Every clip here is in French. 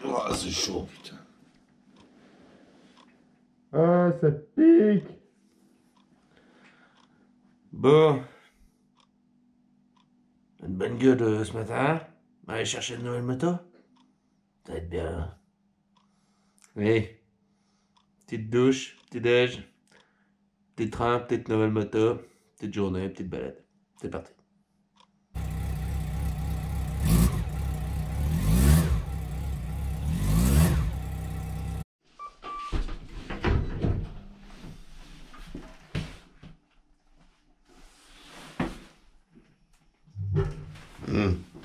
Oh, c'est chaud, putain. Ah, ça pique. Bon. Une bonne gueule ce matin. Aller chercher une nouvelle moto. Ça va être bien. Oui. Petite douche, petit déj. Petit train, petite nouvelle moto. Petite journée, petite balade. C'est parti.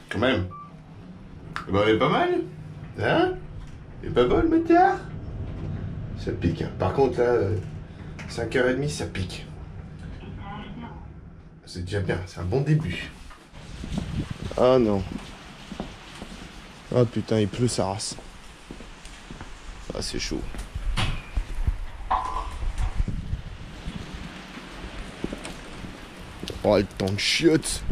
Quand même. Bah, il est pas mal. Hein? Il est pas beau le motard? Ça pique. Hein. Par contre, là, 5h30, ça pique. C'est déjà bien. C'est un bon début. Ah non. Ah putain, il pleut sa race. Ah, c'est chaud. Oh, le temps de chiotte.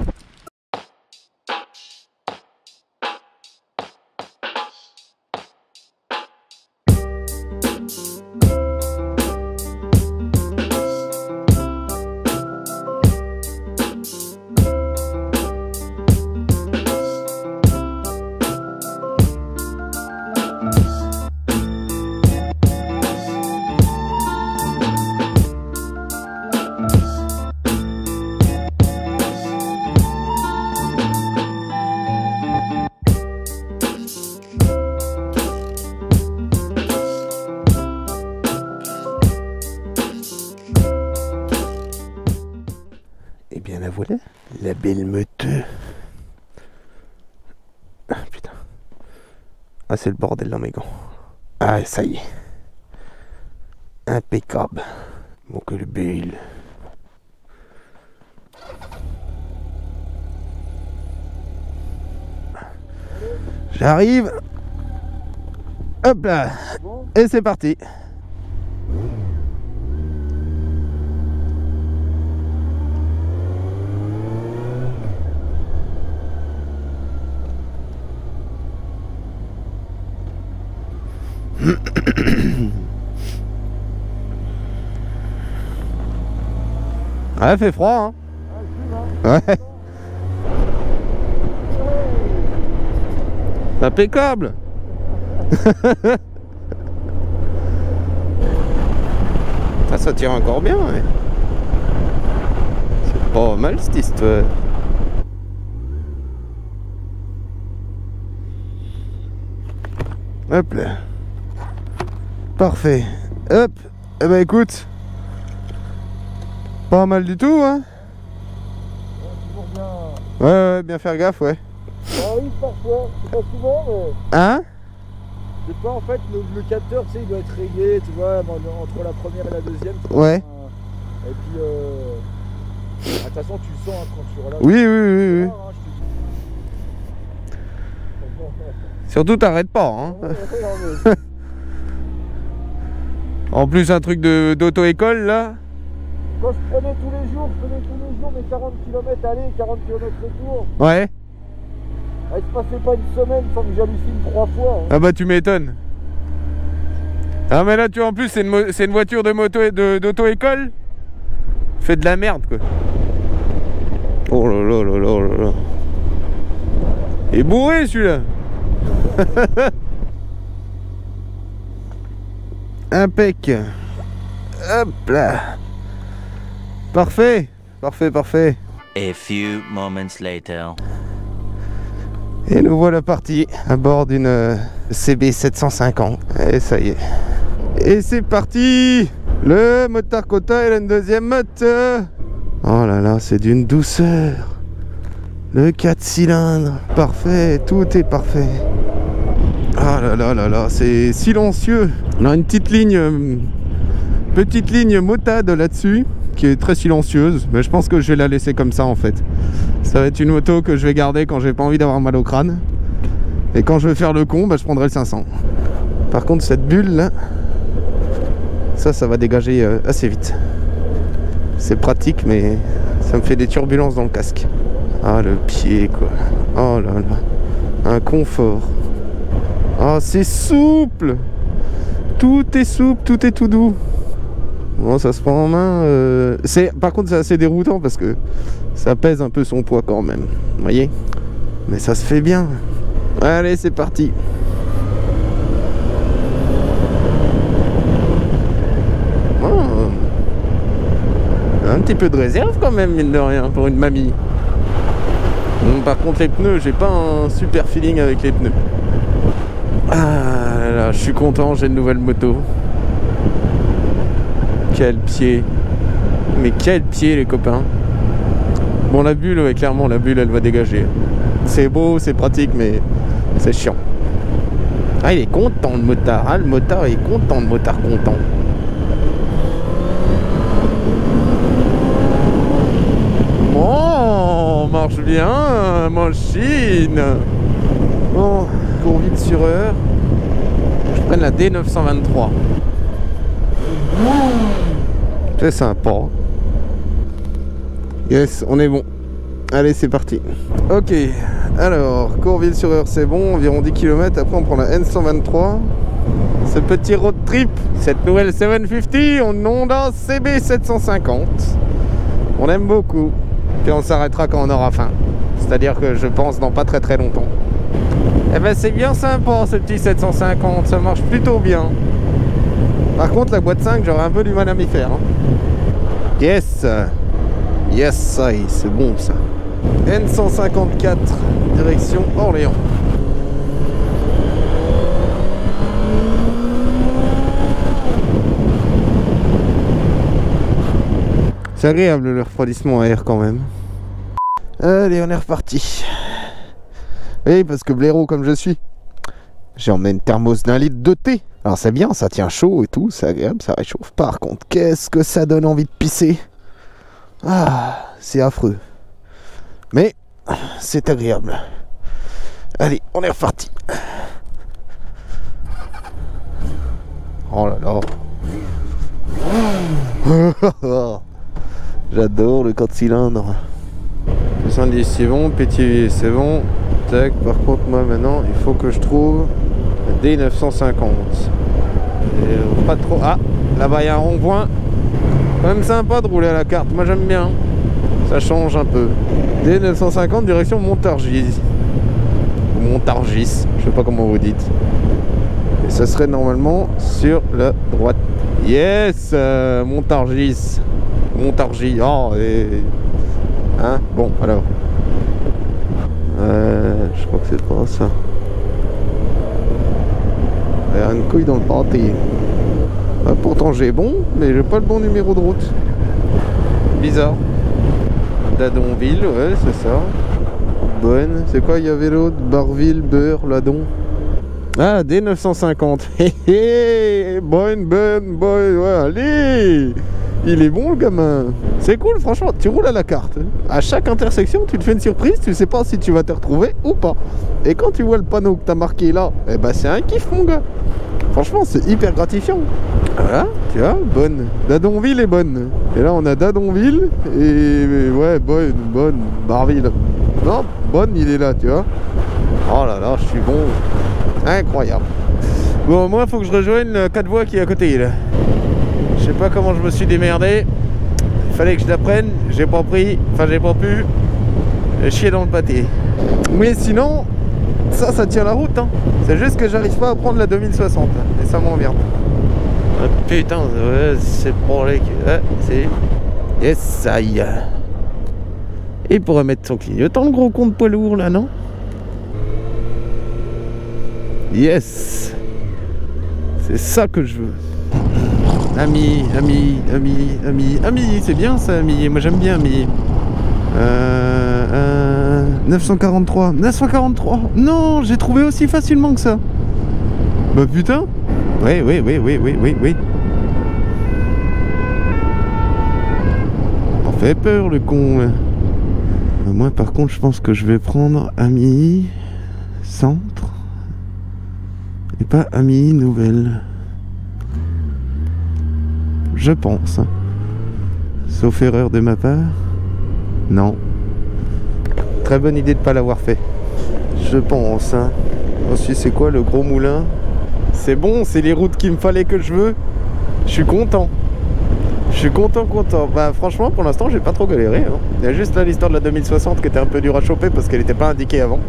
Et bien la voilà, la belle moto. Ah putain. Ah c'est le bordel dans mes gants. Ah ça y est. Impeccable. Bon que le belle. J'arrive. Hop là. Et c'est parti. Ah, il fait froid, hein. Ouais. Impeccable. Ça tire encore bien, ouais. C'est pas mal cette histoire. Hop là. Parfait. Hop. Eh ben écoute. Pas mal du tout, hein. Ouais, bien faire gaffe, ouais. Ça arrive parfois, c'est pas souvent, mais... Hein? Des fois, en fait, le capteur, tu sais, il doit être rayé, tu vois, entre la première et la deuxième. Ouais. Et puis, de toute façon, tu le sens hein, quand tu relâches. Oui. Hein, Surtout, t'arrêtes pas, hein. mais... En plus, un truc d'auto-école, là. Quand je prenais tous les jours, mes 40 km aller, 40 km retour. Ouais. Il se passait pas une semaine sans que j'hallucine 3 fois. Hein. Ah bah tu m'étonnes. Ah mais là tu vois en plus c'est une voiture de moto d'auto-école. Fait de la merde quoi. Oh là là là là là là. Il est bourré celui-là. Impec. Hop là. Parfait. Parfait. A few moments later. Et nous voilà partis à bord d'une CB 750. Et ça y est. Et c'est parti. Le motard Kota et la deuxième moto. Oh là là, c'est d'une douceur. Le 4 cylindres. Parfait, tout est parfait. Ah là là là là, c'est silencieux. On a une petite ligne motade là-dessus qui est très silencieuse, mais je pense que je vais la laisser comme ça en fait. Ça va être une moto que je vais garder quand j'ai pas envie d'avoir mal au crâne. Et quand je vais faire le con, bah, je prendrai le 500. Par contre cette bulle là, ça va dégager assez vite. C'est pratique mais ça me fait des turbulences dans le casque. Ah, le pied, quoi. Oh là là. Un confort. Ah, c'est souple. Tout est souple, tout est tout doux. Bon, ça se prend en main. Par contre, c'est assez déroutant parce que ça pèse un peu son poids quand même. Vous voyez? Mais ça se fait bien. Allez, c'est parti. Oh. Un petit peu de réserve quand même, mine de rien, pour une mamie. Bon, par contre, les pneus, j'ai pas un super feeling avec les pneus. Ah là là, je suis content, j'ai une nouvelle moto. Quel pied. Mais quel pied, les copains. Bon, la bulle, ouais, clairement, la bulle, elle va dégager. C'est beau, c'est pratique, mais c'est chiant. Ah, il est content, le motard. Ah, le motard est content, le motard content. Oh, marche bien, machine. Bon, cours vite sur heure. Je prenne la D923. C'est sympa. Yes, on est bon. Allez, c'est parti. Ok, alors, Courville sur heure, c'est bon, environ 10 km. Après, on prend la N123. Ce petit road trip, cette nouvelle 750 en Honda CB750. On aime beaucoup. Puis on s'arrêtera quand on aura faim. C'est-à-dire que je pense dans pas très longtemps. Eh ben, c'est bien sympa, ce petit 750. Ça marche plutôt bien. Par contre, la boîte 5, j'aurais un peu du mal à m'y faire. Hein. Yes. Yes, ça y est, c'est bon ça. N154, direction Orléans. C'est agréable le refroidissement à air quand même. Allez, on est reparti. Oui, parce que blaireau comme je suis, j'ai emmené une thermos d'1 litre de thé. Alors c'est bien, ça tient chaud et tout, c'est agréable, ça réchauffe. Par contre, qu'est-ce que ça donne envie de pisser? Ah, c'est affreux. Mais c'est agréable. Allez, on est reparti. Oh là là. J'adore le 4 cylindres. 70 c'est bon, pétier c'est bon. Tac, par contre moi maintenant il faut que je trouve D950. Et pas trop. Ah, là-bas il y a un rond-point. Quand même sympa de rouler à la carte, moi j'aime bien. Ça change un peu. D950 direction Montargis. Ou Montargis, je sais pas comment vous dites. Et ça serait normalement sur la droite. Yes, Montargis. Montargis. Oh, et... Hein? Bon, alors. Je crois que c'est pas ça. Il y a une couille dans le pâté. Ah, pourtant j'ai bon, mais j'ai pas le bon numéro de route. Bizarre. Dadonville, ouais, c'est ça. Bonne. C'est quoi, il y avait l'autre? Barville, Beurre, Ladon. Ah, D950. Hé hé, bonne, ouais, allez. Il est bon le gamin. C'est cool, franchement, tu roules à la carte. À chaque intersection, tu te fais une surprise, tu sais pas si tu vas te retrouver ou pas. Et quand tu vois le panneau que t'as marqué là, eh ben c'est un kiff mon gars. Franchement, c'est hyper gratifiant. Voilà, tu vois, bonne. Dadonville est bonne. Et là, on a Dadonville et ouais, bonne, Barville. Non, bonne, il est là, tu vois. Oh là là, je suis bon. Incroyable. Bon, moi, il faut que je rejoigne le 4 voies qui est à côté, là. Je sais pas comment je me suis démerdé. Il fallait que je la prenne, j'ai pas pris, enfin j'ai pas pu. J'ai chié dans le pâté. Mais sinon, ça tient la route, hein. C'est juste que j'arrive pas à prendre la 2060 et ça m'emmerde. Ah, putain, ouais, c'est pour les... Ouais, c'est... Yes, ça y est. Et il pourrait mettre son clignotant, le gros con de poids lourd là, non? Yes. C'est ça que je veux. Ami, c'est bien ça, ami. Moi j'aime bien, ami. 943. Non, j'ai trouvé aussi facilement que ça. Bah putain. Oui. On fait peur le con. Moi par contre, je pense que je vais prendre Ami Centre et pas Ami Nouvelle. Je pense. Sauf erreur de ma part. Non. très bonne idée de pas l'avoir fait. Je pense, hein. Ensuite, c'est quoi le gros moulin? C'est bon, c'est les routes qu'il me fallait que je veux. Je suis content. Je suis content. Bah franchement, pour l'instant, j'ai pas trop galéré, hein. Il y a juste là l'histoire de la 2060 qui était un peu dure à choper parce qu'elle n'était pas indiquée avant.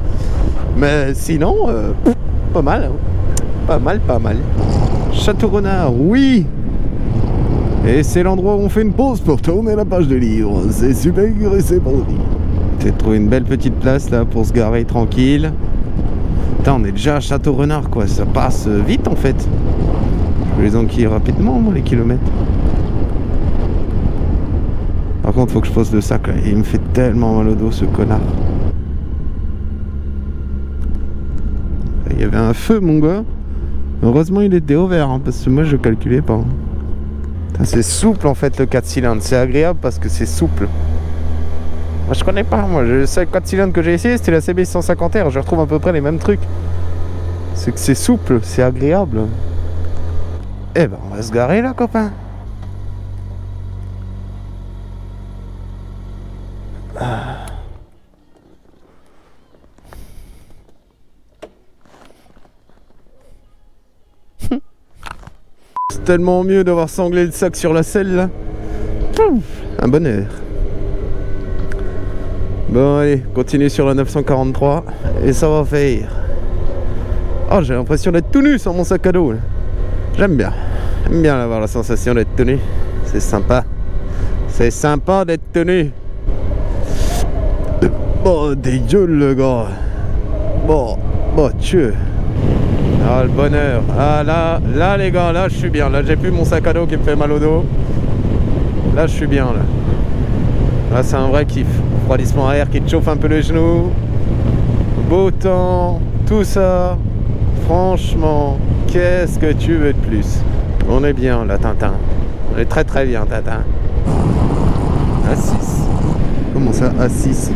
Mais sinon, pas mal, hein. Pas mal. Château Renard, oui. Et c'est l'endroit où on fait une pause pour tourner la page de livre. C'est super et c'est bon. J'ai trouvé une belle petite place là pour se garer tranquille. Putain, on est déjà à Château Renard, quoi. Ça passe vite en fait. Je peux les enquiller rapidement, moi, les kilomètres. Par contre, faut que je pose le sac là. Il me fait tellement mal au dos, ce connard. Il y avait un feu, mon gars. Heureusement, il était au vert, hein, parce que moi, je calculais pas. C'est souple en fait le 4 cylindres. C'est agréable parce que c'est souple. Moi, je connais pas. Moi, le seul 4 cylindres que j'ai essayé, c'était la CB 150R. Je retrouve à peu près les mêmes trucs. C'est que c'est souple, c'est agréable. Eh ben, on va se garer là, copain. C'est tellement mieux d'avoir sanglé le sac sur la selle là. Un bonheur. Bon allez, continue sur la 943 et ça va faire. Oh, j'ai l'impression d'être tout nu sur mon sac à dos. J'aime bien avoir la sensation d'être tout nu. C'est sympa. C'est sympa d'être tout nu. Bon, des gueules le gars. Bon, Dieu. Ah, le bonheur. Ah, là les gars, là je suis bien. Là j'ai plus mon sac à dos qui me fait mal au dos. Là je suis bien là. Là c'est un vrai kiff. Refroidissement à air qui te chauffe un peu les genoux. Beau temps, tout ça. Franchement, qu'est-ce que tu veux de plus? On est bien là, Tintin. On est très très bien, Tintin. A6. Comment ça, A6?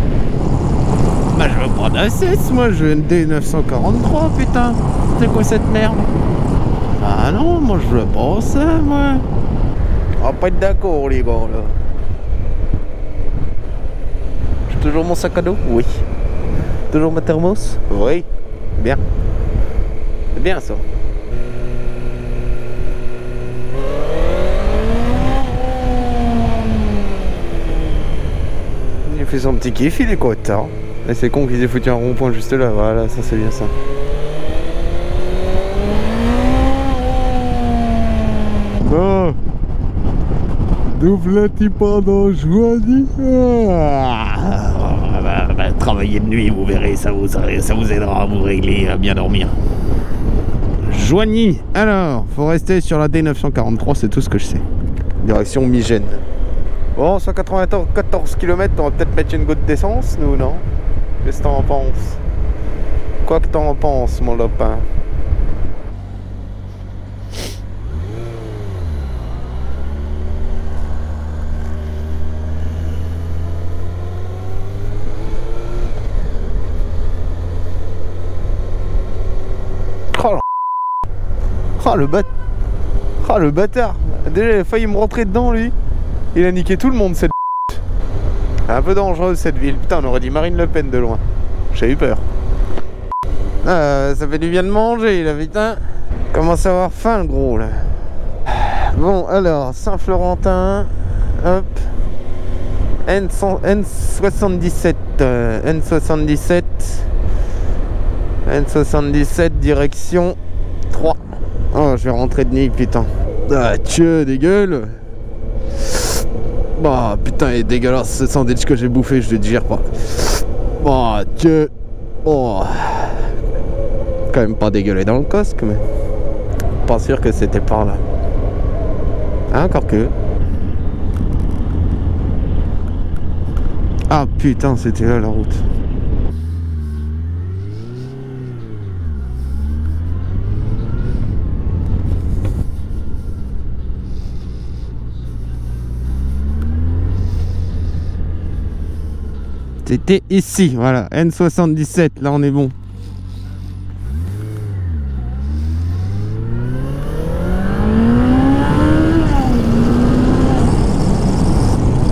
Bah je veux prendre A6, moi je veux une D943, putain. C'est quoi cette merde? Ah non, moi je veux pas ça, moi. On va pas être d'accord, les gars, là. J'ai toujours mon sac à dos? Oui. Toujours ma thermos? Oui. Bien. C'est bien, ça. Il fait son petit kiff, il est content. Et c'est con qu'ils aient foutu un rond-point juste là. Voilà, ça c'est bien ça. Bon. Double pendant Joigny. Travaillez de nuit, vous verrez, ça vous aidera à vous régler, à bien dormir. Joigny. Alors, faut rester sur la D943, c'est tout ce que je sais. Direction Migène. Bon, 194 km, on va peut-être mettre une goutte d'essence, nous, non? Qu'est-ce que t'en penses? Quoi que t'en penses, mon lopin? Oh le bâtard. Déjà il a failli me rentrer dedans lui. Il a niqué tout le monde cette un peu dangereuse cette ville. Putain, on aurait dit Marine Le Pen de loin. J'ai eu peur. Ah, ça fait du bien de manger là, putain. Commence à avoir faim le gros là. Bon alors, Saint-Florentin. Hop. N77 N77 direction 3. Oh, je vais rentrer de nuit, putain. Ah, Dieu, des gueules. Bah, putain, il est dégueulasse ce sandwich que j'ai bouffé, je le digère pas. Bah, Dieu. Oh. Quand même pas dégueulé dans le casque, mais. Pas sûr que c'était par là. Hein, encore que. Ah, putain, c'était là la route. C'était ici, voilà, N77, là on est bon.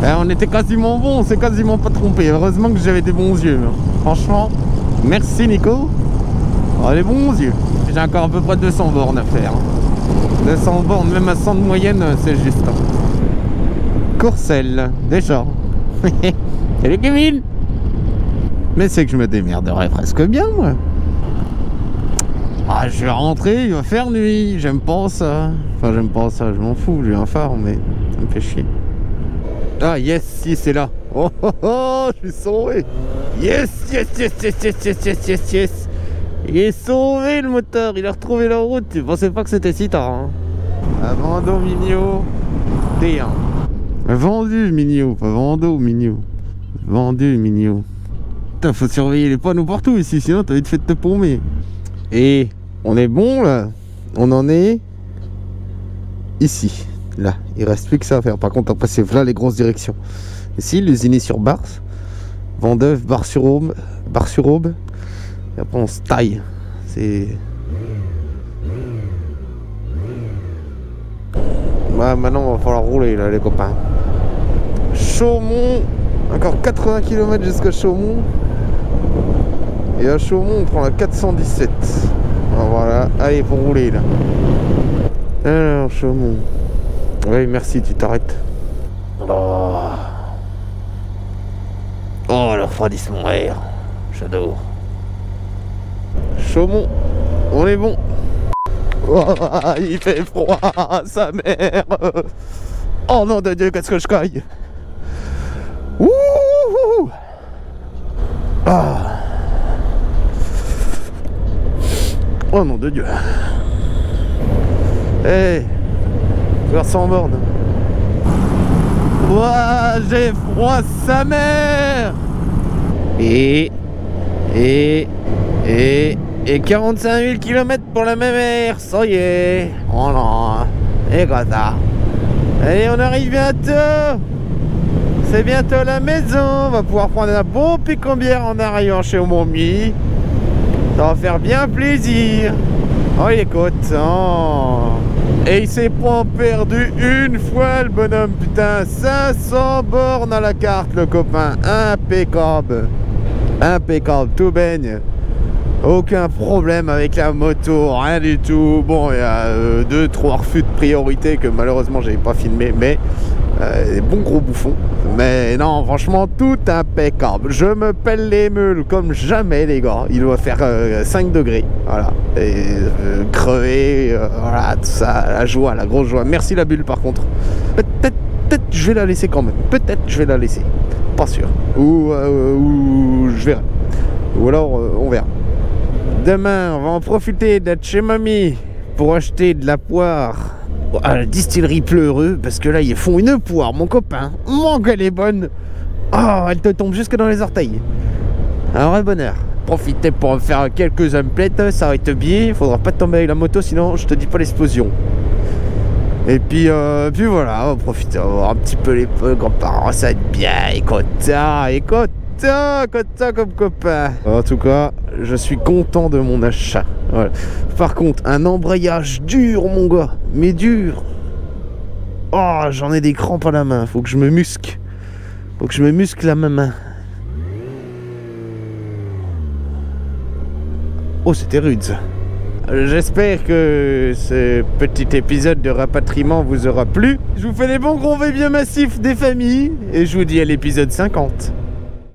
Ben, était quasiment bon, on s'est quasiment pas trompé. Heureusement que j'avais des bons yeux. Franchement, merci Nico. Oh, les bons yeux. J'ai encore à peu près 200 bornes à faire. 200 bornes, même à 100 de moyenne, c'est juste. Courcelles, déjà. Salut Kevin. Mais c'est que je me démerderais presque bien, moi. Ah, je vais rentrer, il va faire nuit. J'aime pas ça. Enfin, j'aime pas ça, je m'en fous. J'ai un phare, mais ça me fait chier. Ah, yes, si, c'est là. Oh, oh, oh, je suis sauvé. Yes, yes, yes, yes, yes, yes, yes, yes, yes. Il est sauvé, le moteur. Il a retrouvé la route. Je pensais pas que c'était si tard. Hein. Vando, Migno. T1. Vendu, Migno. Pas Vando, Migno. Vendu, Migno. Putain, faut surveiller les panneaux partout ici, sinon t'as vite fait de te paumer. Et on est bon là. On en est ici. Là, il reste plus que ça à faire. Par contre, après, c'est là les grosses directions. Ici, l'usine est sur Bars, Vendeuve, Bar-sur-Aube. Et après, on se taille. C'est. Bah, maintenant, il va falloir rouler là, les copains. Chaumont. Encore 80 km jusqu'à Chaumont. Et à Chaumont, on prend la 417. Alors, voilà. Allez, pour rouler là. Alors, Chaumont. Oui, merci, tu t'arrêtes. Oh, le refroidissement air. J'adore. Chaumont, on est bon. Oh, il fait froid, sa mère. Oh non de Dieu, qu'est-ce que je caille. Ouh. Ah. Oh non de Dieu. Hey. Vers 100 bornes. Ouah, j'ai froid sa mère. Et 45 000 km pour la même air. Ça y est. Oh non. Et quoi ça. Allez, on arrive bientôt. C'est bientôt la maison. On va pouvoir prendre un bon pic en bière en arrivant chez Mommy. Ça va faire bien plaisir. Oh, il est content. Et il s'est pas perdu une fois, le bonhomme. Putain, 500 bornes à la carte, le copain. Impeccable. Impeccable, tout baigne. Aucun problème avec la moto, rien du tout. Bon, il y a 2-3 refus de priorité que malheureusement j'avais pas filmé, mais des bons gros bouffons. Mais non, franchement, tout impeccable. Je me pèle les meules comme jamais, les gars. Il doit faire 5 degrés. Voilà. Et crever, voilà, tout ça, la joie, la grosse joie. Merci la bulle, par contre. Peut-être je vais la laisser quand même. Peut-être je vais la laisser. Pas sûr. Ou je verrai. Ou alors, on verra. Demain, on va en profiter d'être chez mamie pour acheter de la poire à la distillerie Pleureux, parce que là, ils font une poire, mon copain. Mon qu'elle est bonne. Oh, elle te tombe jusque dans les orteils. Un vrai bonheur. Profitez pour faire quelques emplettes, ça va être bien. Faudra pas tomber avec la moto, sinon je te dis pas l'explosion. Et puis voilà, on va profiter, on va voir un petit peu les grands-parents, ça va être bien. Et content comme copain. En tout cas, je suis content de mon achat. Voilà. Par contre, un embrayage dur, mon gars, mais dur. Oh, j'en ai des crampes à la main. Faut que je me muscle. Faut que je me muscle la main. Oh, c'était rude ça. J'espère que ce petit épisode de rapatriement vous aura plu. Je vous fais des bons gros V bien massifs des familles et je vous dis à l'épisode 50.